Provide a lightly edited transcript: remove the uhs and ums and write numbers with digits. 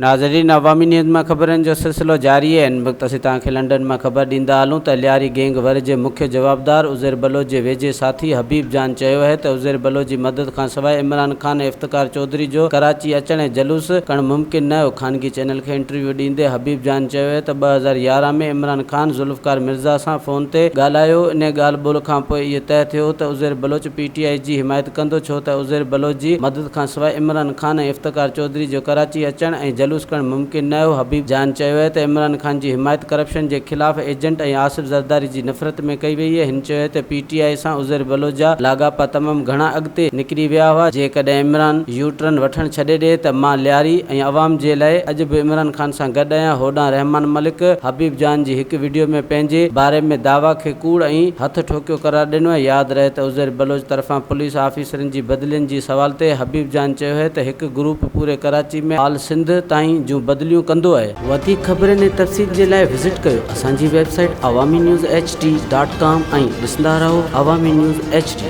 नाज़रीन, अवामी न्यूज़ में खबरन जो सिलसिलो जारी है। इन वक्त असीं तव्हांखे लंडन में खबर ॾींदा हलूं त लियारी गैंग वर जे मुख्य जवाबदार उज़ैर बलोच जे वेझे साथी हबीब जान चयो है त उज़ैर बलोच जी मदद खां सवाइ इमरान खान ऐं इफ्तिकार चौधरी जो कराची अचण ऐं जलूस करणु मुमकिन न हो। ख़ानगी चैनल खे इंटरव्यू ॾींदे हबीब जान चयो है त 2011 में इमरान खान ज़ुल्फ़कार मिर्ज़ा सां फ़ोन ते ॻाल्हायो। इन ॻाल्हि ॿोल खां पोइ इहो तय थियो त उज़ैर बलोच PTI जी हिमायत कंदो, छो त उज़ैर बलोच जी मदद खां सवाइ इमरान खान ऐं इफ्तिकार चौधरी जो कराची अचण ऐं जलूस करणु मुमकिन न हो। हबीब जान चयो है त इमरान खान जी हिमायत करप्शन के खिलाफ़ एजेंट ऐं आसिफ ज़रदारी जी नफ़रत में कई वई है। हिन चयो है त PTI सां उज़ैर बलोच जा लाॻापा तमामु घणा अॻिते निकिरी विया हुआ। जेकॾहिं इमरान यूटर्न वठणु छॾे ॾिए त मां लियारी ऐं अवाम जे लाइ अॼु बि इमरान खान सां गॾु आहियां। होॾां रहमान मलिक हबीब जान जी हिकु वीडियो में पंहिंजे बारे में दावा खे कूड़ ऐं हथ ठोकियो करार ॾिनो है। यादि रहे त उज़ैर बलोच तरफ़ां पुलिस ऑफिसरनि जी बदिलियुनि जी सवाल ते हबीब जान चयो है त हिकु ग्रुप पूरे कराची में आल सिंध ताईं जूं बदिलियूं कंदो आहे। वधीक ख़बरनि ऐं तफ़सील जे लाइ विज़िट कयो असांजी वेबसाइट awamiNewsHD.com ऐं ॾिसंदा रहो अवामी न्यूज़ HD।